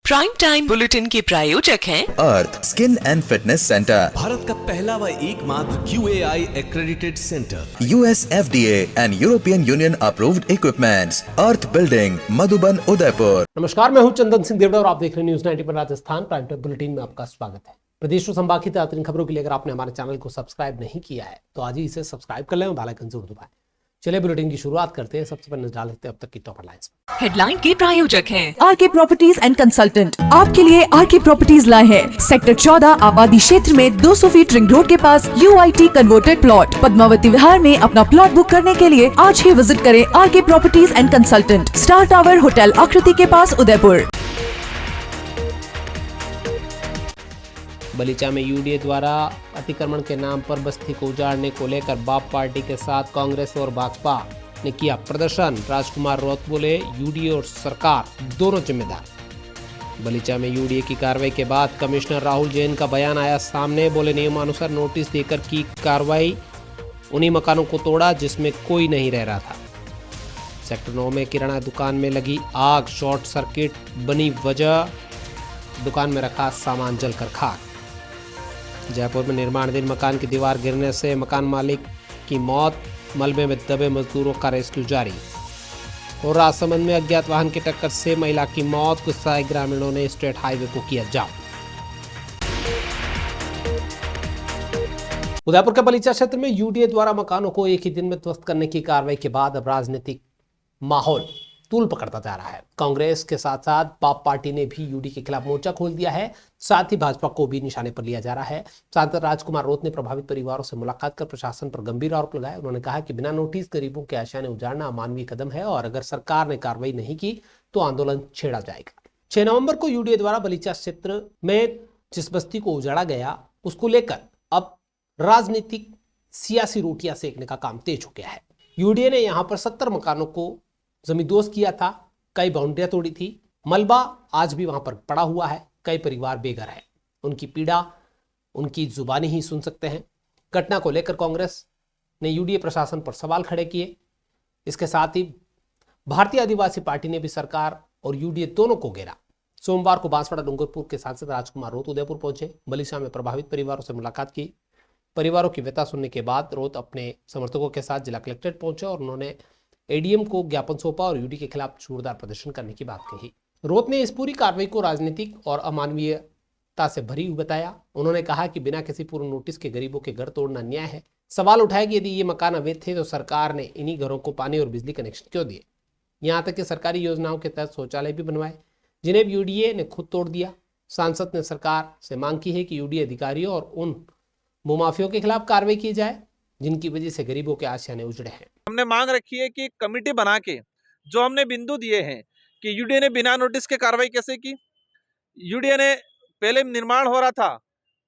Prime time bulletin के प्रायोजक हैं Arth skin and fitness centre, Bharat का पहला व एकमात्र QAI accredited centre, US FDA and European Union approved equipments, Arth building, Madhuban, Udaipur. नमस्कार, मैं हूं चंदन सिंह देवड़ा और आप देख रहे हैं न्यूज 90 पर राजस्थान प्राइम टाइम बुलेटिन में आपका स्वागत है। प्रदेश और संभाग की ताजा खबरों के लिए अगर आपने हमारे चैनल को सब्सक्राइब नहीं किया है तो आज ही इसे सब्सक्राइब कर लें और बेल आइकन जरूर दबाएं। चलिए बुलेटिन की शुरुआत करते हैं। सबसे पहले नजर डालते हैं अब तक की टॉप हेडलाइंस। हेडलाइन के प्रायोजक हैं आरके प्रॉपर्टीज एंड कंसल्टेंट। आपके लिए आरके प्रॉपर्टीज लाए हैं सेक्टर 14 आबादी क्षेत्र में 200 फीट रिंग रोड के पास UIT converted plot. Padmavati Vihar में अपना प्लॉट बुक करने के लिए आज ही विजिट करें RK properties and consultant, star tower hotel Aakriti के पास, उदयपुर। बलीचा में यूडीए द्वारा अतिक्रमण के नाम पर बस्ती को उजाड़ने को लेकर बाप पार्टी के साथ कांग्रेस और भाजपा ने किया प्रदर्शन। राजकुमार रौत बोले, यूडीए और सरकार दोनों जिम्मेदार। बलीचा में यूडीए की कार्रवाई के बाद कमिश्नर राहुल जैन का बयान आया सामने। बोले, नियमानुसार नोटिस देकर की कार्रवाई, उन्हीं मकानों को तोड़ा जिसमें कोई नहीं रह रहा था। सेक्टर 9 में किराना दुकान में लगी आग, शॉर्ट सर्किट बनी वजह, दुकान में रखा सामान जलकर खाक। जयपुर में निर्माणाधीन मकान की दीवार गिरने से मकान मालिक की मौत, मलबे में दबे मजदूरों का रेस्क्यू जारी। और राजसमंद में अज्ञात वाहन की टक्कर से महिला की मौत, गुस्साए ग्रामीणों ने स्टेट हाईवे को किया जाम। उदयपुर के बलीचा क्षेत्र में यूडीए द्वारा मकानों को एक ही दिन में ध्वस्त करने की कार्रवाई के बाद अब राजनीतिक माहौल तूल पकड़ता जा रहा है। कांग्रेस के साथ साथ बाप पार्टी ने भी यूडी के खिलाफ मोर्चा खोल दिया है। साथ ही भाजपा को भी निशाने पर लिया जा रहा है। सांसद राजकुमार रौत ने प्रभावित परिवारों से मुलाकात कर प्रशासन पर गंभीर आरोप लगाए। उन्होंने कहा कि बिना नोटिस गरीबों के आशियाने उजाड़ना अमानवीय कदम है और अगर सरकार ने कार्रवाई नहीं की तो आंदोलन छेड़ा जाएगा। 6 नवंबर को यूडीए द्वारा बलीचा क्षेत्र में जिस बस्ती को उजाड़ा गया उसको लेकर अब राजनीतिक सियासी रोटियां सेकने का काम तेज हो गया है। यूडीए ने यहाँ पर 70 मकानों को जमींदोज किया था, कई बाउंड्रियां तोड़ी थी। मलबा आज भी वहां पर पड़ा हुआ है, कई परिवार बेघर है। उनकी पीड़ा उनकी जुबानी ही सुन सकते हैं। घटना को लेकर कांग्रेस ने यूडीए प्रशासन पर सवाल खड़े किए। इसके साथ ही भारतीय आदिवासी पार्टी ने भी सरकार और यूडीए दोनों को घेरा। सोमवार को बांसवाड़ा डूंगरपुर के सांसद राजकुमार रौत उदयपुर पहुंचे। बलीचा में प्रभावित परिवारों से मुलाकात की। परिवारों की व्यथा सुनने के बाद रौत अपने समर्थकों के साथ जिला कलेक्ट्रेट पहुंचे और उन्होंने एडीएम को ज्ञापन सौंपा और यूडी के खिलाफ जोरदार प्रदर्शन करने की बात कही। रौत ने इस पूरी कार्रवाई को राजनीतिक और अमानवीयता से भरी हुई बताया। उन्होंने कहा कि बिना किसी पूर्व नोटिस के गरीबों के घर तोड़ना अन्याय है। सवाल उठाया कि यदि ये मकान अवैध थे तो सरकार ने इन्हीं घरों को पानी और बिजली कनेक्शन क्यों दिए। यहाँ तक कि सरकारी योजनाओं के तहत शौचालय भी बनवाए जिन्हें यूडीए ने खुद तोड़ दिया। सांसद ने सरकार से मांग की है कि यूडीए अधिकारियों और उन भूमाफियों के खिलाफ कार्रवाई की जाए जिनकी वजह से गरीबों के आशियाने उजड़े हैं। हमने मांग रखी है कि कमेटी बना के जो हमने बिंदु दिए हैं कि यूडीए ने बिना नोटिस के कार्रवाई कैसे की। यूडीए ने पहले निर्माण हो रहा था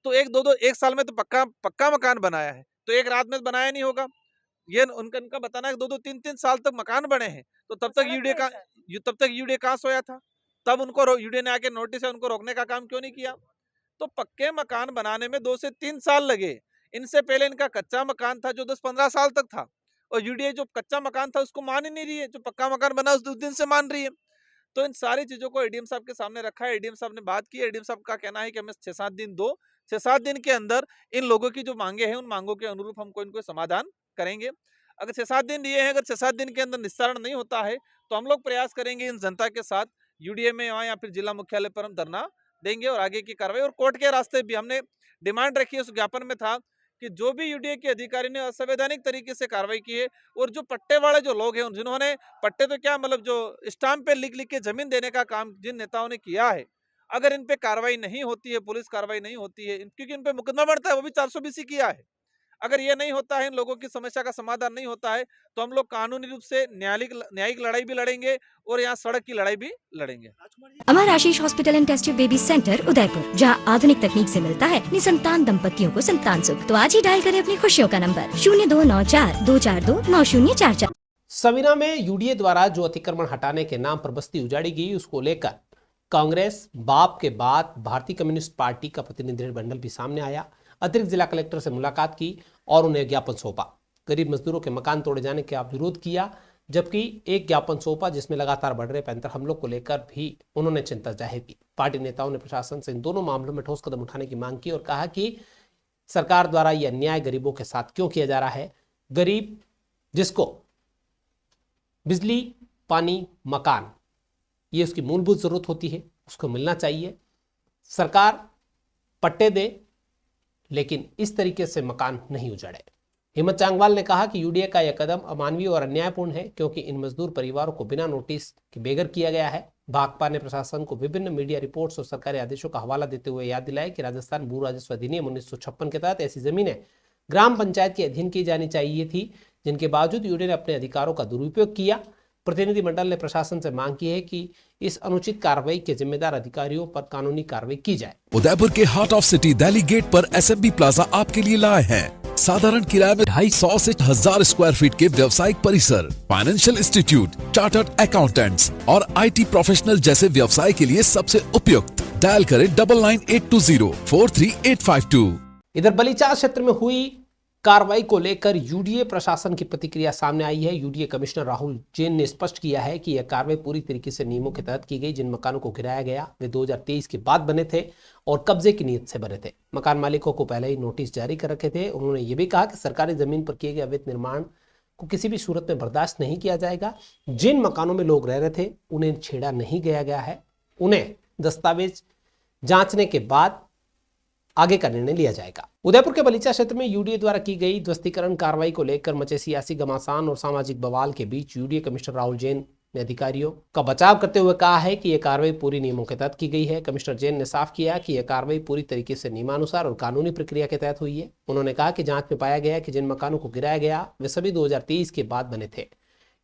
तो एक साल में तो पक्का मकान बनाया है, तो एक रात में बनाया नहीं होगा। ये उनका बताना है 2-3 साल तक मकान बने हैं, तो तब तक यूडीए कहाँ सोया था? तब उनको यूडीए ने आके नोटिस है उनको रोकने का काम क्यों नहीं किया? तो पक्के मकान बनाने में 2 से 3 साल लगे। इनसे पहले इनका कच्चा मकान था जो 10-15 साल तक था, और यूडीए जो कच्चा मकान था उसको मान ही नहीं रही है, जो पक्का मकान बना उस दिन से मान रही है। तो इन सारी चीजों को एडीएम साहब के सामने रखा है। एडीएम साहब ने बात की। एडीएम साहब का कहना है कि हमें 6-7 दिन दो, 6-7 दिन के अंदर इन लोगों की जो मांगे हैं उन मांगों के अनुरूप हमको इनको समाधान करेंगे। अगर 6-7 दिन दिए हैं, अगर 6-7 दिन के अंदर निस्तारण नहीं होता है तो हम लोग प्रयास करेंगे इन जनता के साथ यूडीए में या फिर जिला मुख्यालय पर हम धरना देंगे और आगे की कार्रवाई और कोर्ट के रास्ते भी हमने डिमांड रखी है। उस ज्ञापन में था कि जो भी यूडीए के अधिकारी ने असंवैधानिक तरीके से कार्रवाई की है और जो पट्टे वाले जो लोग हैं जिन्होंने पट्टे तो क्या मतलब जो स्टाम्प पे लिख के जमीन देने का काम जिन नेताओं ने किया है, अगर इन पे कार्रवाई नहीं होती है, पुलिस कार्रवाई नहीं होती है, क्योंकि इन पे मुकदमा बढ़ता है, वो भी 420 किया है। अगर ये नहीं होता है, इन लोगों की समस्या का समाधान नहीं होता है, तो हम लोग कानूनी रूप से न्यायिक लड़ाई भी लड़ेंगे और यहाँ सड़क की लड़ाई भी लड़ेंगे। Amar Ashish hospital and test tube baby centre Udaipur, जहां आधुनिक तकनीक से मिलता है निसंतान दंपतियों को संतान सुख। तो आज ही डायल करें अपनी खुशियों का नंबर 0294-242-9044। सवीना में यूडीए द्वारा जो अतिक्रमण हटाने के नाम पर बस्ती उजाड़ी गई उसको लेकर कांग्रेस बाप के बाद भारतीय कम्युनिस्ट पार्टी का प्रतिनिधिमंडल भी सामने आया। अतिरिक्त जिला कलेक्टर से मुलाकात की और उन्हें ज्ञापन सौंपा। गरीब मजदूरों के मकान तोड़े जाने का विरोध किया। जबकि एक ज्ञापन सौंपा जिसमें लगातार बढ़ रहे पैंतरा हमलों को लेकर भी उन्होंने चिंता जाहिर की। पार्टी नेताओं ने प्रशासन से इन दोनों मामलों में ठोस कदम उठाने की मांग की और कहा कि सरकार द्वारा यह अन्याय गरीबों के साथ क्यों किया जा रहा है। गरीब जिसको बिजली, पानी, मकान ये उसकी मूलभूत जरूरत होती है, उसको मिलना चाहिए। सरकार पट्टे दे लेकिन इस तरीके से मकान नहीं उजाड़े। हिम्मत चांगवाल ने कहा कि यूडीए का यह कदम अमानवीय और अन्यायपूर्ण है क्योंकि इन मजदूर परिवारों को बिना नोटिस के बेघर किया गया है। भाकपा ने प्रशासन को विभिन्न मीडिया रिपोर्ट्स और सरकारी आदेशों का हवाला देते हुए याद दिलाया कि राजस्थान भू राजस्व अधिनियम 1956 के तहत ऐसी जमीनें ग्राम पंचायत के अधीन की जानी चाहिए थी, जिनके बावजूद यूडीए ने अपने अधिकारों का दुरुपयोग किया। प्रतिनिधिमंडल ने प्रशासन से मांग की है कि इस अनुचित कार्रवाई के जिम्मेदार अधिकारियों पर कानूनी कार्रवाई की जाए। उदयपुर के heart of city Delhi gate पर एसएफबी प्लाजा आपके लिए लाए हैं साधारण किराए में 250 से 1000 स्क्वायर फीट के व्यवसायिक परिसर, फाइनेंशियल इंस्टीट्यूट, चार्टर्ड अकाउंटेंट्स और आईटी प्रोफेशनल जैसे व्यवसाय के लिए सबसे उपयुक्त। डायल करें 9982043852। इधर बलीचार क्षेत्र में हुई कार्रवाई को लेकर यूडीए प्रशासन की प्रतिक्रिया सामने आई है। यूडीए कमिश्नर राहुल जैन ने स्पष्ट किया है कि यह कार्रवाई पूरी तरीके से नियमों के तहत की गई। जिन मकानों को गिराया गया वे 2023 के बाद बने थे और कब्जे की नीयत से बने थे। मकान मालिकों को पहले ही नोटिस जारी कर रखे थे। उन्होंने ये भी कहा कि सरकारी जमीन पर किए गए अवैध निर्माण को किसी भी सूरत में बर्दाश्त नहीं किया जाएगा। जिन मकानों में लोग रह रहे थे उन्हें छेड़ा नहीं गया है। उन्हें दस्तावेज जांचने के बाद आगे का निर्णय लिया जाएगा। उदयपुर के बलीचा क्षेत्र में यूडीए द्वारा की गई ध्वस्तीकरण कार्रवाई को लेकर मचे सियासी घमासान और सामाजिक बवाल के बीच यूडीए कमिश्नर राहुल जैन ने अधिकारियों का बचाव करते हुए कहा है कि यह कार्रवाई पूरी नियमों के तहत की गई है। कमिश्नर जैन ने साफ किया कि यह कार्रवाई पूरी तरीके से नियमानुसार और कानूनी प्रक्रिया के तहत हुई है। उन्होंने कहा कि जांच में पाया गया कि जिन मकानों को गिराया गया वे सभी 2023 के बाद बने थे।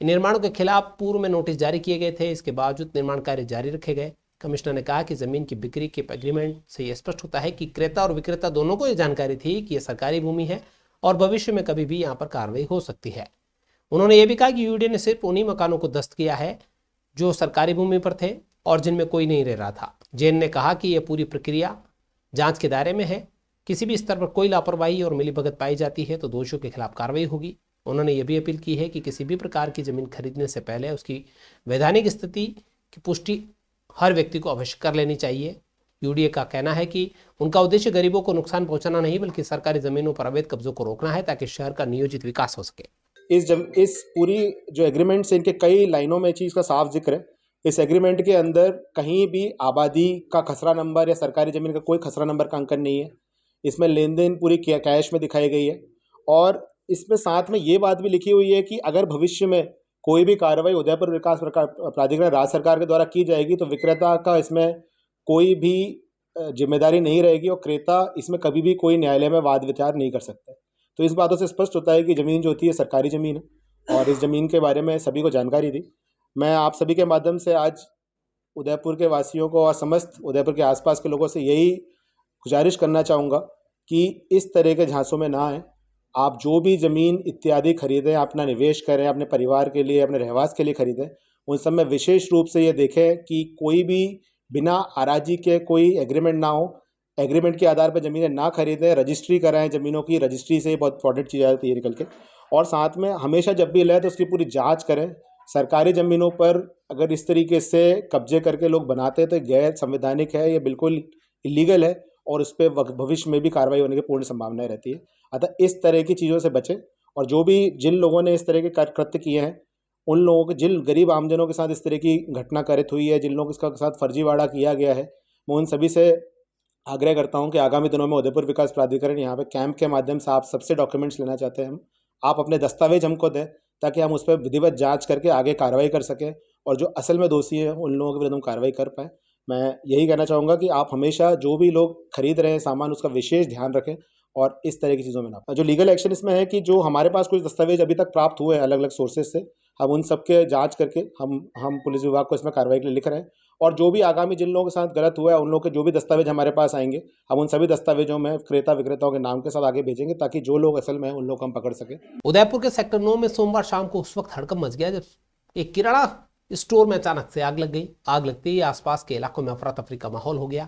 इन निर्माणों के खिलाफ पूर्व में नोटिस जारी किए गए थे। इसके बावजूद निर्माण कार्य जारी रखे गए। कमिश्नर ने कहा कि जमीन की बिक्री के एग्रीमेंट से यह स्पष्ट होता है कि क्रेता और विक्रेता दोनों को यह जानकारी थी कि यह सरकारी भूमि है और भविष्य में कभी भी यहां पर कार्रवाई हो सकती है। उन्होंने यह भी कहा कि यूडीए ने सिर्फ उन्हीं मकानों को ध्वस्त किया है जो सरकारी भूमि पर थे और जिनमें कोई नहीं रह रहा था। जैन ने कहा कि यह पूरी प्रक्रिया जांच के दायरे में है। किसी भी स्तर पर कोई लापरवाही और मिलीभगत पाई जाती है तो दोषियों के खिलाफ कार्रवाई होगी। उन्होंने यह भी अपील की है कि किसी भी प्रकार की जमीन खरीदने से पहले उसकी वैधानिक स्थिति की पुष्टि हर व्यक्ति को अवश्य कर लेनी चाहिए। यूडीए का कहना है कि उनका उद्देश्य गरीबों को नुकसान पहुंचाना नहीं बल्कि सरकारी जमीनों पर अवैध कब्जों को रोकना है ताकि शहर का नियोजित विकास हो सके। इस पूरी जो एग्रीमेंट से इनके कई लाइनों में चीज़ का साफ जिक्र है। इस एग्रीमेंट के अंदर कहीं भी आबादी का खसरा नंबर या सरकारी ज़मीन का कोई खसरा नंबर का अंकन नहीं है। इसमें लेन देन पूरी कैश में दिखाई गई है और इसमें साथ में ये बात भी लिखी हुई है कि अगर भविष्य में कोई भी कार्रवाई उदयपुर विकास प्राधिकरण राज्य सरकार के द्वारा की जाएगी तो विक्रेता का इसमें कोई भी जिम्मेदारी नहीं रहेगी और क्रेता इसमें कभी भी कोई न्यायालय में वाद विचार नहीं कर सकता। तो इस बातों से स्पष्ट होता है कि ज़मीन जो होती है सरकारी ज़मीन है और इस ज़मीन के बारे में सभी को जानकारी दी। मैं आप सभी के माध्यम से आज उदयपुर के वासियों को और समस्त उदयपुर के आसपास के लोगों से यही गुजारिश करना चाहूँगा कि इस तरह के झांसों में ना आए। आप जो भी ज़मीन इत्यादि खरीदें, अपना निवेश करें, अपने परिवार के लिए, अपने रहवास के लिए खरीदें, उन सब में विशेष रूप से ये देखें कि कोई भी बिना आराजी के कोई एग्रीमेंट ना हो। एग्रीमेंट के आधार पर ज़मीनें ना खरीदें, रजिस्ट्री कराएं ज़मीनों की। रजिस्ट्री से बहुत इंपॉर्टेंट चीज़ आती है निकल के। और साथ में हमेशा जब भी लें तो उसकी पूरी जाँच करें। सरकारी ज़मीनों पर अगर इस तरीके से कब्जे करके लोग बनाते हैं तो गैर संवैधानिक है, ये बिल्कुल इलीगल है और उस पर भविष्य में भी कार्रवाई होने की पूर्ण संभावनाएं रहती है। अतः इस तरह की चीज़ों से बचें और जो भी जिन लोगों ने इस तरह के कृत्य किए हैं उन लोगों के, जिन गरीब आमजनों के साथ इस तरह की घटना कारित हुई है, जिन लोगों के साथ फर्जीवाड़ा किया गया है, मैं उन सभी से आग्रह करता हूं कि आगामी दिनों में उदयपुर विकास प्राधिकरण यहाँ पे कैंप के माध्यम से आप सबसे डॉक्यूमेंट्स लेना चाहते हैं आप अपने दस्तावेज हमको दें ताकि हम उस पर विधिवत जाँच करके आगे कार्रवाई कर सकें और जो असल में दोषी हैं उन लोगों के विरुद्ध हम कार्रवाई कर पाएँ। मैं यही कहना चाहूँगा कि आप हमेशा जो भी लोग खरीद रहे हैं सामान उसका विशेष ध्यान रखें और इस तरह की चीज़ों में ना। जो लीगल एक्शन इसमें है कि जो हमारे पास कुछ दस्तावेज अभी तक प्राप्त हुए हैं अलग अलग सोर्सेज से, हम उन सब के जांच करके हम पुलिस विभाग को इसमें कार्रवाई के लिए लिख रहे हैं और जो भी आगामी जिन लोगों के साथ गलत हुआ है उन लोगों के जो भी दस्तावेज हमारे पास आएंगे हम उन सभी दस्तावेजों में क्रेता विक्रेताओं के नाम के साथ आगे भेजेंगे ताकि जो लोग असल में हैं उन लोग को हम पकड़ सकें। उदयपुर के सेक्टर 9 में सोमवार शाम को उस वक्त हड़कंप मच गया जब एक किराना स्टोर में अचानक से आग लग गई। आग लगते ही आसपास के इलाकों में अफरा तफरी का माहौल हो गया।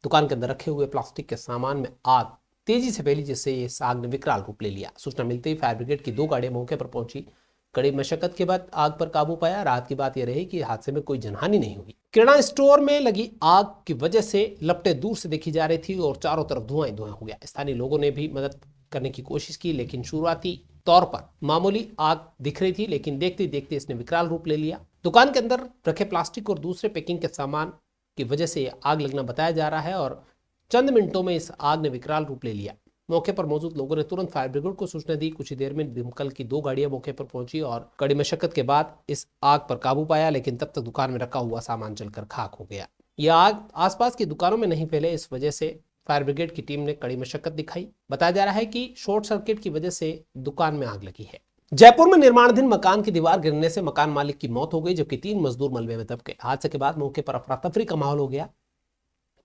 दुकान के अंदर रखे हुए प्लास्टिक के सामान में आग तेजी से फैली जिससे इस आग ने विकराल रूप ले लिया। सूचना मिलते ही फायर ब्रिगेड की 2 गाड़ियां मौके पर पहुंची कड़ी मशक्कत के बाद आग पर काबू पाया। राहत की बात यह रही कि हादसे में कोई जनहानि नहीं हुई। किराना स्टोर में लगी आग की वजह से लपटें दूर से देखी जा रही थी और चारों तरफ धुआं ही धुआं हो गया। स्थानीय लोगों ने भी मदद करने की कोशिश की, लेकिन शुरुआती तौर पर मामूली आग दिख रही थी, लेकिन देखते देखते इसने विकराल रूप ले लिया। दुकान के अंदर रखे प्लास्टिक और दूसरे पैकिंग के सामान की वजह से आग लगना बताया जा रहा है और चंद मिनटों में इस आग ने विकराल रूप ले लिया। मौके पर मौजूद लोगों ने तुरंत फायर ब्रिगेड को सूचना दी। कुछ ही देर में दमकल की 2 गाड़ियां मौके पर पहुंची और कड़ी मशक्कत के बाद इस आग पर काबू पाया, लेकिन तब तक दुकान में रखा हुआ सामान जलकर खाक हो गया। यह आग आसपास की दुकानों में नहीं फैले, इस वजह से फायर ब्रिगेड की टीम ने कड़ी मशक्कत दिखाई। बताया जा रहा है कि शॉर्ट सर्किट की वजह से दुकान में आग लगी है। जयपुर में निर्माणाधीन मकान की दीवार गिरने से मकान मालिक की मौत हो गई, जबकि 3 मजदूर मलबे में दब गए। हादसे के बाद मौके पर अफरा तफरी का माहौल हो गया।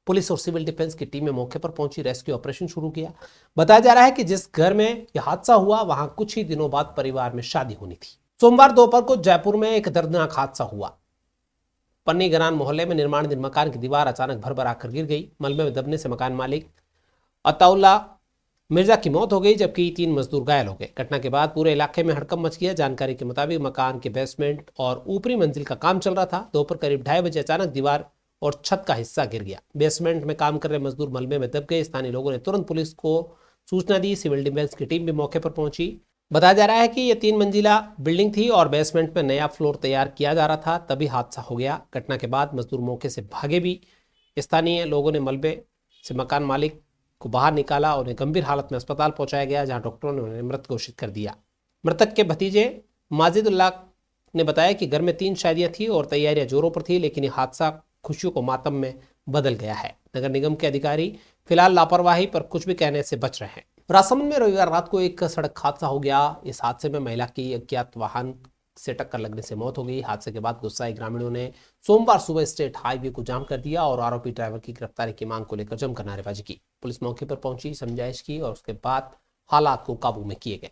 पुलिस और सिविल डिफेंस की टीमें मौके पर पहुंची, रेस्क्यू ऑपरेशन शुरू किया। बताया जा रहा है कि जिस घर में यह हादसा हुआ वहां कुछ ही दिनों बाद परिवार में शादी होनी थी। सोमवार दोपहर को जयपुर में एक दर्दनाक हादसा हुआ। पन्नी गरान मोहल्ले में निर्माणाधीन मकान की दीवार अचानक भर आकर गिर गई। मलबे में दबने से मकान मालिक अताउल्ला मिर्जा की मौत हो गई, जबकि 3 मजदूर घायल हो गए। घटना के बाद पूरे इलाके में हड़कंप मच गया। जानकारी के मुताबिक मकान के बेसमेंट और ऊपरी मंजिल का काम चल रहा था। दोपहर करीब 2:30 बजे अचानक दीवार और छत का हिस्सा गिर गया। बेसमेंट में काम कर रहे मजदूर मलबे में दब गए। स्थानीय लोगों ने तुरंत पुलिस को सूचना दी। सिविल डिफेंस की टीम भी मौके पर पहुंची। बताया जा रहा है कि यह 3 मंजिला बिल्डिंग थी और बेसमेंट में नया फ्लोर तैयार किया जा रहा था, तभी हादसा हो गया। घटना के बाद मजदूर मौके से भागे भी। स्थानीय लोगों ने मलबे से मकान मालिक को बाहर निकाला और उन्हें गंभीर हालत में अस्पताल पहुंचाया गया, जहां डॉक्टरों ने उन्हें मृत घोषित कर दिया। मृतक के भतीजे माजिदुल्लाह ने बताया कि घर में 3 शादियां थी और तैयारियां जोरों पर थी, लेकिन यह हादसा खुशियों को मातम में बदल गया है। नगर निगम के अधिकारी फिलहाल लापरवाही पर कुछ भी कहने से बच रहे हैं। राजसमंद में रविवार रात को एक सड़क हादसा हो गया। इस हादसे में महिला की अज्ञात वाहन से टक्कर लगने से मौत हो गई। हादसे के बाद गुस्साए ग्रामीणों ने सोमवार सुबह स्टेट हाईवे को जाम कर दिया और आरोपी ड्राइवर की गिरफ्तारी की मांग को लेकर जमकर नारेबाजी की। पुलिस मौके पर पहुंची, समझाइश की और उसके बाद हालात को काबू में किए गए।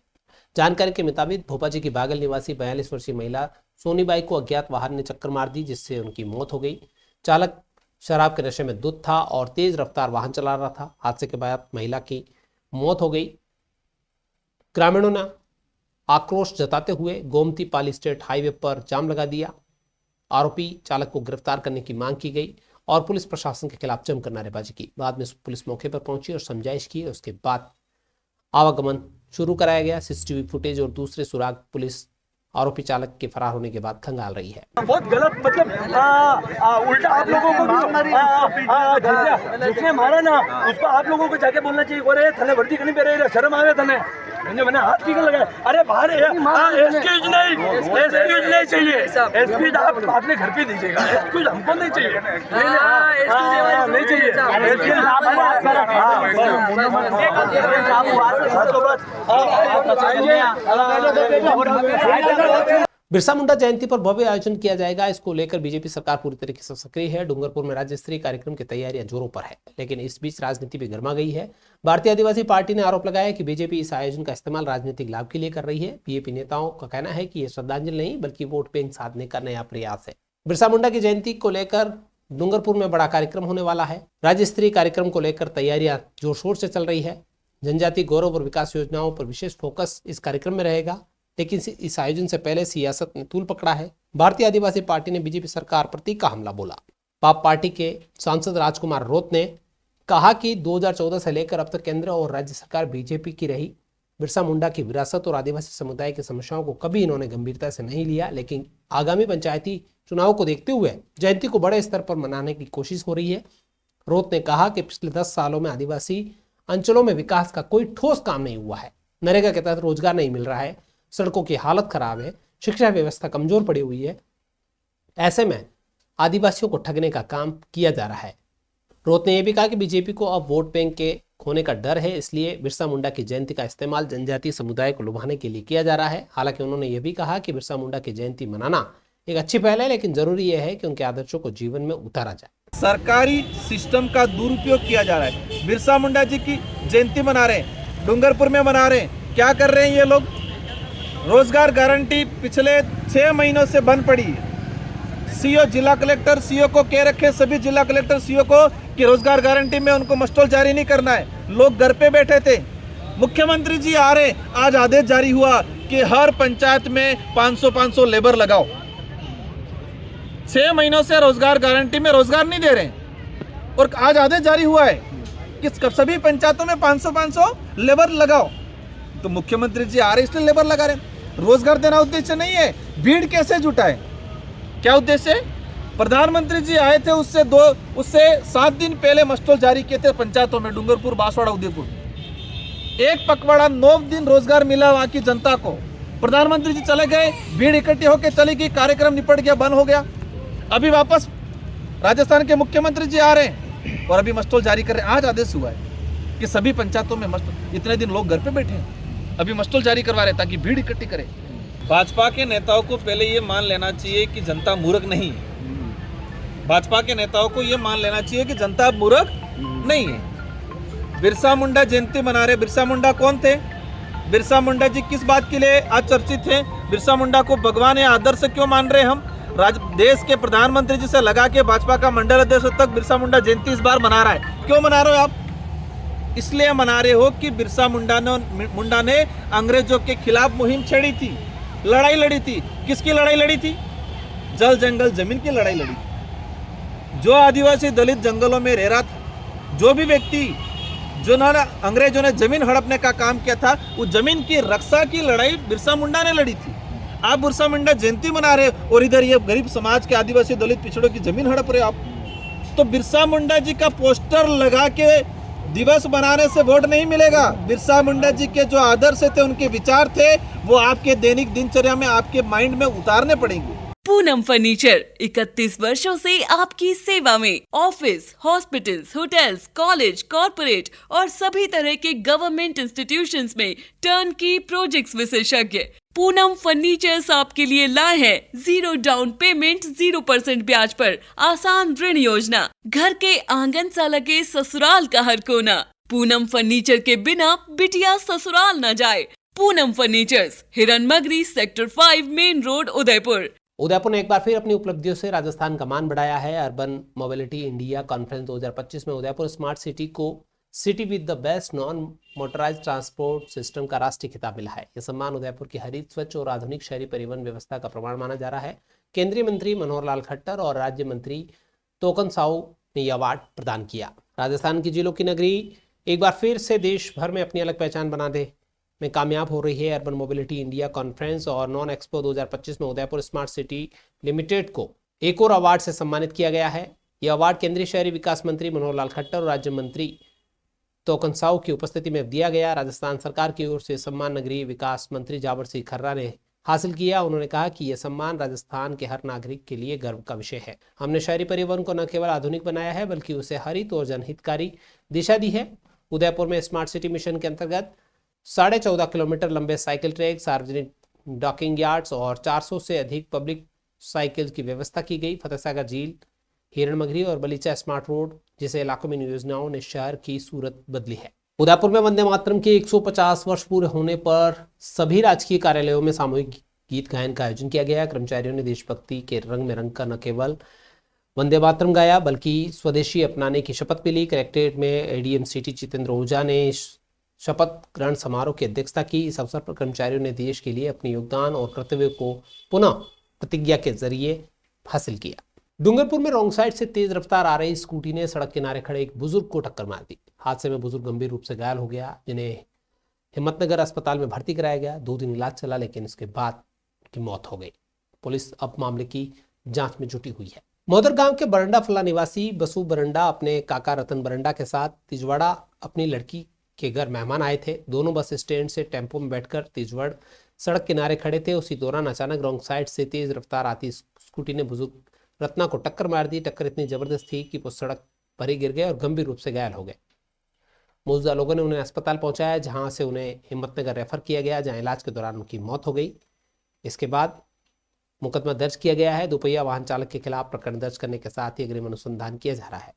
जानकारी के मुताबिक भोपाजी की बागल निवासी 42 वर्षीय महिला सोनीबाई को अज्ञात वाहन ने चक्कर मार दी, जिससे उनकी मौत हो गई। चालक शराब के नशे में धुत था और तेज रफ्तार वाहन चला रहा था। हादसे के बाद महिला की मौत हो गई। ग्रामीणों ने आक्रोश जताते हुए गोमती पाली स्टेट हाईवे पर जाम लगा दिया। आरोपी चालक को गिरफ्तार करने की मांग की गई और पुलिस प्रशासन के खिलाफ जमकर नारेबाजी की। बाद में पुलिस मौके पर पहुंची और समझाइश की। उसके बाद आवागमन शुरू कराया गया। सीसीटीवी फुटेज और दूसरे सुराग पुलिस आरोपी चालक के फरार होने के बाद खंगाल रही है। बहुत गलत, मतलब उल्टा आप लोगों को जिसने मारा ना उसको आप लोगों को जाके बोलना चाहिए, अरे थने भर्ती करनी पे रही, शर्म आवे थने, मैंने हाथ पीकर लगाया। अरे बाहर एक्सक्यूज नहीं चाहिए, एक्सक्यूज आप अपने घर पे दीजिएगा, एक्सक्यूज हमको नहीं चाहिए, नहीं चाहिए। बिरसा मुंडा जयंती पर भव्य आयोजन किया जाएगा। इसको लेकर बीजेपी सरकार पूरी तरीके से सक्रिय है। डूंगरपुर में राज्य स्तरीय कार्यक्रम की तैयारियां जोरों पर है, लेकिन इस बीच राजनीति भी गर्मा गई है। भारतीय आदिवासी पार्टी ने आरोप लगाया कि बीजेपी इस आयोजन का इस्तेमाल राजनीतिक लाभ के लिए कर रही है। बीजेपी नेताओं का कहना है कि यह श्रद्धांजलि नहीं बल्कि वोट बैंक साधने का नया प्रयास है। बिरसा मुंडा की जयंती को लेकर डूंगरपुर में बड़ा कार्यक्रम होने वाला है। राज्य स्तरीय कार्यक्रम को लेकर तैयारियां जोर शोर से चल रही है। जनजातीय गौरव और विकास योजनाओं पर विशेष फोकस इस कार्यक्रम में रहेगा, लेकिन इस आयोजन से पहले सियासत ने तूल पकड़ा है। भारतीय आदिवासी पार्टी ने बीजेपी सरकार पर तीखा हमला बोला। पाप पार्टी के सांसद राजकुमार रोत ने कहा कि 2014 से लेकर अब तक केंद्र और राज्य सरकार बीजेपी की रही। बिरसा मुंडा की विरासत और आदिवासी समुदाय की समस्याओं को कभी इन्होंने गंभीरता से नहीं लिया, लेकिन आगामी पंचायती चुनाव को देखते हुए जयंती को बड़े स्तर पर मनाने की कोशिश हो रही है। रोत ने कहा कि पिछले 10 सालों में आदिवासी अंचलों में विकास का कोई ठोस काम नहीं हुआ है। नरेगा के तहत रोजगार नहीं मिल रहा है, सड़कों की हालत खराब है, शिक्षा व्यवस्था कमजोर पड़ी हुई है। ऐसे में आदिवासियों को ठगने का काम किया जा रहा है। रोत ने यह भी कहा कि बीजेपी को अब वोट बैंक के खोने का डर है, इसलिए बिरसा मुंडा की जयंती का इस्तेमाल जनजातीय समुदाय को लुभाने के लिए किया जा रहा है। हालांकि उन्होंने यह भी कहा कि बिरसा मुंडा की जयंती मनाना एक अच्छी पहल है, लेकिन जरूरी यह है कि उनके आदर्शों को जीवन में उतारा जाए। सरकारी सिस्टम का दुरुपयोग किया जा रहा है। बिरसा मुंडा जी की जयंती मना रहे हैं, डूंगरपुर में मना रहे हैं। क्या कर रहे हैं ये लोग? रोजगार गारंटी पिछले 6 महीनों से बंद पड़ी है। सीओ जिला कलेक्टर सीओ को कह रखे, सभी जिला कलेक्टर सीओ को, कि रोजगार गारंटी में उनको मस्टोल जारी नहीं करना है। लोग घर पे बैठे थे। मुख्यमंत्री जी आ रहे, आज आदेश जारी हुआ कि हर पंचायत में 500-500 लेबर लगाओ। 6 महीनों से रोजगार गारंटी में रोजगार नहीं दे रहे हैं और आज आदेश जारी हुआ है कि सभी पंचायतों में 500-500 लेबर लगाओ। तो मुख्यमंत्री जी आ रहे इसलिए लेबर लगा रहे हैं। रोजगार देना उद्देश्य नहीं है। भीड़ कैसे जुटाए, क्या उद्देश्य है? प्रधानमंत्री जी आए थे, उससे 7 दिन पहले मस्टोल जारी किए थे पंचायतों में, डूंगरपुर, बांसवाड़ा, उदयपुर। एक पखवाड़ा 9 दिन रोजगार मिला वहां की जनता को। प्रधानमंत्री जी चले गए, भीड़ इकट्ठी होकर चली गई, कार्यक्रम निपट गया, बंद हो गया। अभी वापस राजस्थान के मुख्यमंत्री जी आ रहे हैं और अभी मस्टोल जारी कर रहे हैं। आज आदेश हुआ है कि सभी पंचायतों में मस्टोल, इतने दिन लोग घर पे बैठे हैं, अभी मस्टोल जारी करवा रहे हैं ताकि भीड़ इकट्ठी करे। भाजपा के नेताओं को पहले ये मान लेना चाहिए कि जनता मूर्ख नहीं है। भाजपा के नेताओं को ये मान लेना चाहिए कि जनता मूर्ख नहीं है। बिरसा मुंडा जयंती मना रहे। बिरसा मुंडा कौन थे? बिरसा मुंडा जी किस बात के लिए आज चर्चित थे? बिरसा मुंडा को भगवान या आदर्श क्यों मान रहे हम? देश के प्रधानमंत्री जी से लगा के भाजपा का मंडल अध्यक्ष तक बिरसा मुंडा जयंती इस बार मना रहा है। क्यों मना रहे हो आप? इसलिए मना रहे हो कि बिरसा मुंडा ने अंग्रेजों के खिलाफ मुहिम छेड़ी थी, लड़ाई लड़ी थी। किसकी लड़ाई लड़ी थी? जल जंगल जमीन की लड़ाई लड़ी थी। जो आदिवासी दलित जंगलों में रह रहा था, जो भी व्यक्ति जिन्होंने अंग्रेजों ने जमीन हड़पने का काम किया था, उस जमीन की रक्षा की लड़ाई बिरसा मुंडा ने लड़ी थी। आप बिरसा मुंडा जयंती मना रहे हो और इधर ये गरीब समाज के आदिवासी दलित पिछड़ों की जमीन हड़प रहे हो आप। तो बिरसा मुंडा जी का पोस्टर लगा के दिवस बनाने से वोट नहीं मिलेगा। बिरसा मुंडा जी के जो आदर्श थे, उनके विचार थे, वो आपके दैनिक दिनचर्या में, आपके माइंड में उतारने पड़ेंगे। पूनम फर्नीचर 31 वर्षों से आपकी सेवा में। Office, hospitals, hotels, college, corporate और सभी तरह के गवर्नमेंट इंस्टीट्यूशंस में टर्नकी प्रोजेक्ट्स विशेषज्ञ पूनम फर्नीचर्स आपके लिए लाए हैं 0 डाउन पेमेंट 0% ब्याज पर आसान ऋण योजना। घर के आंगन सा लगे ससुराल का हर कोना। पूनम फर्नीचर के बिना बिटिया ससुराल न जाए। Poonam furnitures, Hiranmagri, sector 5, main road, Udaipur. Udaipur ने एक बार फिर अपनी उपलब्धियों से राजस्थान का मान बढ़ाया है। अर्बन मोबिलिटी इंडिया कॉन्फ्रेंस 2025 में उदयपुर स्मार्ट सिटी को city with the best non motorise transport system का राष्ट्रीय खिताब मिला है। यह सम्मान उदयपुर की हरित, स्वच्छ और आधुनिक शहरी परिवहन व्यवस्था का प्रमाण माना जा रहा है। केंद्रीय मंत्री मनोहर लाल खट्टर और राज्य मंत्री तोकन साहू ने यह अवार्ड प्रदान किया। राजस्थान की जिलों की नगरी एक बार फिर से देश भर में अपनी अलग पहचान बनाने में कामयाब हो रही है। अर्बन मोबिलिटी इंडिया कॉन्फ्रेंस और नॉन एक्सपो 2025 में उदयपुर स्मार्ट सिटी लिमिटेड को एक और अवार्ड से सम्मानित किया गया है। यह अवार्ड केंद्रीय शहरी विकास मंत्री मनोहर लाल खट्टर और राज्य मंत्री तोकन साहू की उपस्थिति में दिया गया। राजस्थान सरकार की ओर से सम्मान नगरीय विकास मंत्री जावर सिंह खर्रा ने हासिल किया। उन्होंने कहा कि यह सम्मान राजस्थान के हर नागरिक के लिए गर्व का विषय है। हमने शहरी परिवहन को न केवल आधुनिक बनाया है, बल्कि उसे हरित और जनहितकारी दिशा दी है। उदयपुर में स्मार्ट सिटी मिशन के अंतर्गत 14.5 किलोमीटर लंबे साइकिल ट्रैक, सार्वजनिक डॉकिंग यार्ड्स और 400 से अधिक पब्लिक साइकिल की व्यवस्था की गई। फतेहसागर झील, हिरणमगरी और बलीचा स्मार्ट रोड जैसे इलाकों में इन योजनाओं ने शहर की सूरत बदली है। उदयपुर में वंदे मातरम के 150 वर्ष पूरे होने पर सभी राजकीय कार्यालयों में सामूहिक गीत गायन का आयोजन किया गया। कर्मचारियों ने देशभक्ति के रंग में रंग कर न केवल वंदे मातरम गाया, बल्कि स्वदेशी अपनाने की शपथ भी ली। कलेक्ट्रेट में एडीएम सिटी जितेंद्र ओझा ने शपथ ग्रहण समारोह की अध्यक्षता की। इस अवसर पर कर्मचारियों ने देश के लिए अपने योगदान और कर्तव्य को पुनः प्रतिज्ञा के जरिए हासिल किया। डूंगरपुर में रॉन्ग साइड से तेज रफ्तार आ रही स्कूटी ने सड़क किनारे खड़े एक बुजुर्ग को टक्कर मार दी। हादसे में बुजुर्ग गंभीर रूप से घायल हो गया, जिन्हें हिम्मतनगर अस्पताल में भर्ती कराया गया। 2 दिन इलाज चला, लेकिन इसके बाद की मौत हो गई। पुलिस अब मामले की जांच में जुटी हुई है। मोदर गांव के बरंडा फला निवासी बसु बरंडा अपने काका रतन बरंडा के साथ तिजवाड़ा अपनी लड़की के घर मेहमान आए थे। दोनों बस स्टैंड से टेम्पो में बैठकर तिजवाड़ सड़क किनारे खड़े थे। उसी दौरान अचानक रॉन्ग साइड से तेज रफ्तार आती स्कूटी ने बुजुर्ग रत्ना को टक्कर मार दी। टक्कर इतनी जबरदस्त थी कि वो सड़क पर ही गिर गए और गंभीर रूप से घायल हो गए। मौजूदा लोगों ने उन्हें अस्पताल पहुंचाया, जहां से उन्हें हिम्मतनगर रेफर किया गया, जहां इलाज के दौरान उनकी मौत हो गई। इसके बाद मुकदमा दर्ज किया गया है। दोपहिया वाहन चालक के खिलाफ प्रकरण दर्ज करने के साथ ही अग्रिम अनुसंधान किया जा रहा है।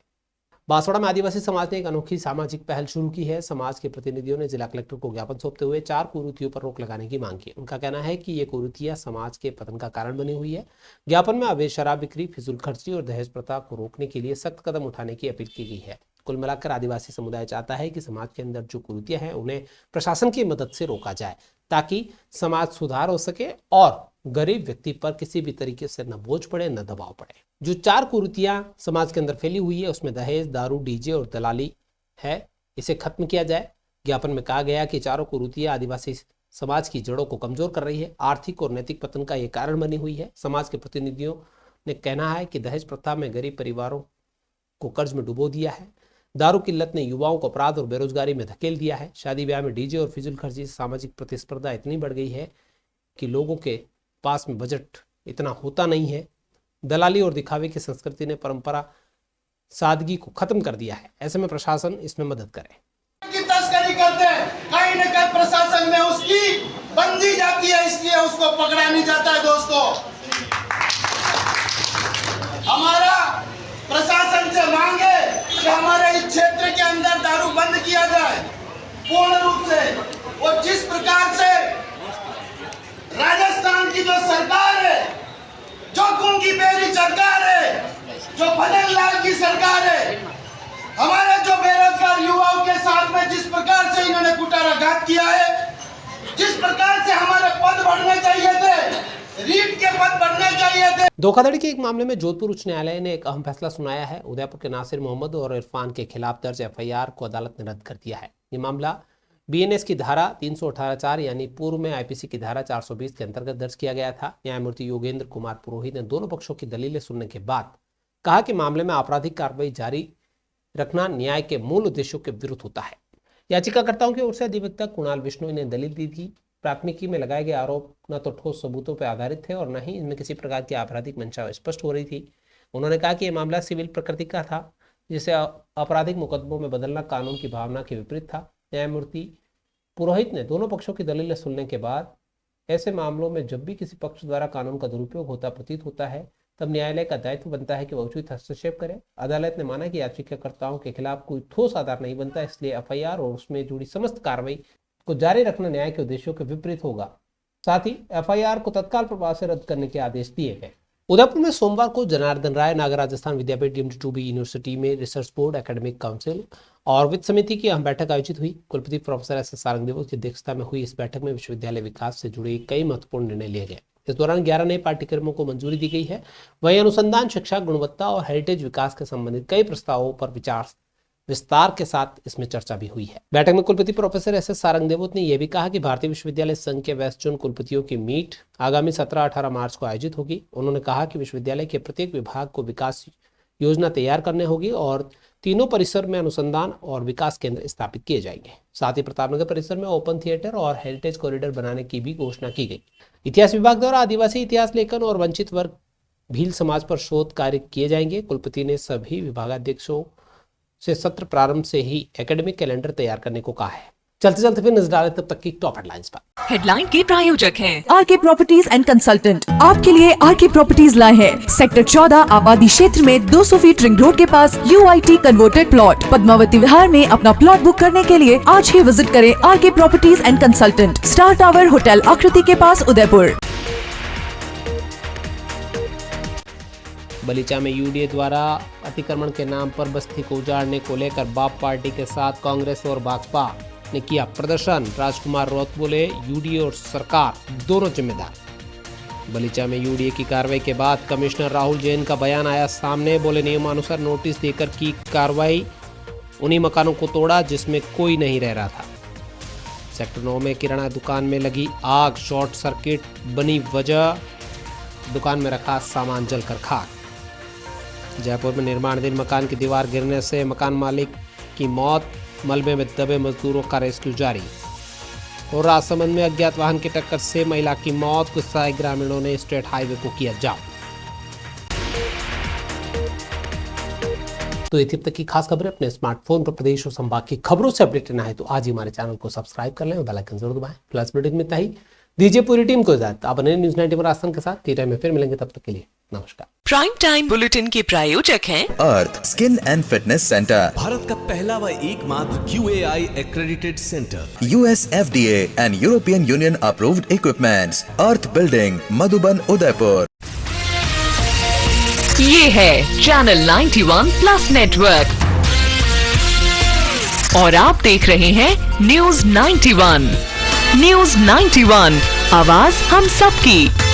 बांसवाड़ा में आदिवासी समाज ने एक अनोखी सामाजिक पहल शुरू की है। समाज के प्रतिनिधियों ने जिला कलेक्टर को ज्ञापन सौंपते हुए 4 कुरीतियों पर रोक लगाने की मांग की। उनका कहना है कि ये कुरीतियां समाज के पतन का कारण बनी हुई है। ज्ञापन में अवैध शराब बिक्री, फिजूल खर्ची और दहेज प्रथा को रोकने के लिए सख्त कदम उठाने की अपील की गई है। कुल मिलाकर आदिवासी समुदाय चाहता है कि समाज के अंदर जो कुरीतियां हैं उन्हें प्रशासन की मदद से रोका जाए ताकि समाज सुधार हो सके और गरीब व्यक्ति पर किसी भी तरीके से न बोझ पड़े न दबाव पड़े। जो 4 कुरीतियां समाज के अंदर फैली हुई है उसमें दहेज, दारू, डीजे और दलाली है, इसे खत्म किया जाए। ज्ञापन में कहा गया कि चारों कुरीतियां आदिवासी समाज की जड़ों को कमजोर कर रही है, आर्थिक और नैतिक पतन का ये कारण बनी हुई है। समाज के प्रतिनिधियों ने कहना है कि दहेज प्रथा में गरीब परिवारों को कर्ज में डुबो दिया है, दारू की लत ने युवाओं को अपराध और बेरोजगारी में धकेल दिया है, शादी ब्याह में डीजे और फिजूल खर्ची से सामाजिक प्रतिस्पर्धा इतनी बढ़ गई है कि लोगों के पास में बजट इतना होता नहीं है, दलाली और दिखावे की संस्कृति ने परंपरा सादगी को खत्म कर दिया है। ऐसे में प्रशासन इसमें मदद करे। की तस्करी करते हैं, कहीं न कहीं प्रशासन में उसकी बंदी जाती है, इसलिए उसको पकड़ा नहीं जाता है। दोस्तों, हमारा प्रशासन से मांग है कि हमारे इस क्षेत्र के अंदर दारू बंद किया जाए पूर्ण रूप से। और जिस प्रकार से राजस्थान की जो सरकार है, जो कुंगी बेरी सरकार है, जो भजन लाल की सरकार है, हमारे जो बेरोजगार युवाओं के साथ में जिस प्रकार से इन्होंने कुटाराघात किया है, जिस प्रकार से हमारे पद बढ़ने चाहिए थे, रीट के पद बढ़ने चाहिए थे। धोखाधड़ी के एक मामले में जोधपुर उच्च न्यायालय ने एक अहम फैसला सुनाया है। उदयपुर के नासिर मोहम्मद और इरफान के खिलाफ दर्ज एफआईआर को अदालत ने रद्द कर दिया है। ये मामला बीएनएस की धारा 318(4) यानी पूर्व में आईपीसी की धारा 420 के अंतर्गत दर्ज किया गया था। न्यायमूर्ति योगेंद्र कुमार पुरोहित ने दोनों पक्षों की दलीलें सुनने के बाद कहा कि मामले में आपराधिक कार्रवाई जारी रखना न्याय के मूल उद्देश्यों के विरुद्ध होता है। याचिकाकर्ताओं की ओर से अधिवक्ता कुणाल बिश्नोई ने दलील दी थी, प्राथमिकी में लगाए गए आरोप न तो ठोस सबूतों पर आधारित थे और न ही इनमें किसी प्रकार की आपराधिक मंशा स्पष्ट हो रही थी। उन्होंने कहा कि यह मामला सिविल प्रकृति का था, जिसे आपराधिक मुकदमों में बदलना कानून की भावना के विपरीत था। न्यायमूर्ति पुरोहित ने दोनों पक्षों की दलीलें सुनने के बाद ऐसे मामलों में जब भी किसी पक्ष द्वारा कानून का दुरुपयोग होता प्रतीत होता है, तब न्यायालय का दायित्व बनता है कि वह उचित हस्तक्षेप करे। अदालत ने माना कि याचिकाकर्ताओं के खिलाफ कोई ठोस आधार नहीं बनता, इसलिए एफआईआर और उसमें जुड़ी समस्त कार्रवाई को जारी रखना न्याय के उद्देश्यों के विपरीत होगा। साथ ही एफआईआर को तत्काल प्रभाव से रद्द करने के आदेश दिए गए। उदयपुर में सोमवार को जनार्दन राय नागर राजस्थान विद्यापीठ डीम्ड टू बी यूनिवर्सिटी में रिसर्च बोर्ड, एकेडमिक काउंसिल और वित्त समिति की अहम बैठक आयोजित हुई। कुलपति प्रोफेसर एस सारंगदेव की अध्यक्षता में हुई इस बैठक में विश्वविद्यालय विकास से जुड़े कई महत्वपूर्ण निर्णय लिए गए। इस दौरान 11 नए पाठ्यक्रमों को मंजूरी दी गई है। वहीं अनुसंधान, शिक्षा, गुणवत्ता और हेरिटेज विकास के संबंधित कई प्रस्तावों पर विस्तार के साथ इसमें चर्चा भी हुई है। बैठक में कुलपति प्रोफेसर एस सारंगदेव ने यह भी कहा कि भारतीय विश्वविद्यालय संघ के वेस्टर्न कुलपतियों की मीट आगामी 17-18 मार्च को आयोजित होगी। उन्होंने कहा कि विश्वविद्यालय के प्रत्येक विभाग को विकास योजना तैयार करने होगी और तीनों परिसर में अनुसंधान और विकास केंद्र स्थापित किए जाएंगे। साथ ही प्रतापनगर परिसर में ओपन थिएटर और हेरिटेज कॉरिडोर बनाने की भी घोषणा की गई। इतिहास विभाग द्वारा आदिवासी इतिहास लेखन और वंचित वर्ग भील समाज पर शोध कार्य किए जाएंगे। कुलपति ने सभी विभागाध्यक्षों से सत्र प्रारंभ से ही एकेडमिक कैलेंडर तैयार करने को कहा है। चलते चलते फिर नजर डालें तब तक की टॉप हेडलाइंस पर। हेडलाइन के प्रायोजक हैं आरके प्रॉपर्टीज एंड कंसल्टेंट। आपके लिए आरके प्रॉपर्टीज लाए हैं सेक्टर 14 आबादी क्षेत्र में 200 फीट रिंग रोड के पास UIT converted plot. Padmavati Vihar में अपना प्लॉट बुक करने के लिए आज ही विजिट करें RK properties and consultant, star tower hotel Aakriti के पास, उदयपुर। बलीचा में यूडीए द्वारा अतिक्रमण के नाम पर बस्ती को उजाड़ने को लेकर बाप पार्टी के साथ कांग्रेस और भाकपा ने किया प्रदर्शन। राजकुमार रौत बोले, यूडीए और सरकार दोनों जिम्मेदार। बलीचा में यूडीए की कार्रवाई के बाद कमिश्नर राहुल जैन का बयान आया सामने। बोले, नियमानुसार नोटिस देकर की कार्रवाई, उन्हीं मकानों को तोड़ा जिसमें कोई नहीं रह रहा था। सेक्टर 9 में किराना दुकान में लगी आग, शॉर्ट सर्किट बनी वजह, दुकान में रखा सामान जलकर खाक। जयपुर में निर्माणाधीन मकान की दीवार गिरने से मकान मालिक की मौत, मलबे में दबे मजदूरों का रेस्क्यू जारी। और राजसमंद में अज्ञात वाहन की टक्कर से महिला की मौत, गुस्साए ग्रामीणों ने स्टेट हाईवे को किया जाम। तो इतनी तक की खास खबरें अपने स्मार्टफोन पर प्रदेश और संभाग की खबरों से अपडेट रहना है तो आज ही हमारे चैनल को सब्सक्राइब कर लें और बेल आइकन जरूर दबाएं। प्लस बुलेटिन में इतना ही, दीजिए पूरी टीम को इजाजत। आप बने न्यूज़ 90 राजस्थान के साथ टी टाइम में फिर मिलेंगे, तब तक के लिए नमस्कार। प्राइम टाइम बुलेटिन के प्रायोजक हैं Arth skin and fitness centre, Bharat का पहला व एकमात्र QAI accredited centre, US FDA and European Union approved equipments, Arth building, Madhuban, Udaipur. ये है चैनल 91 प्लस नेटवर्क। और आप देख रहे हैं न्यूज 91। न्यूज 91, आवाज हम सबकी।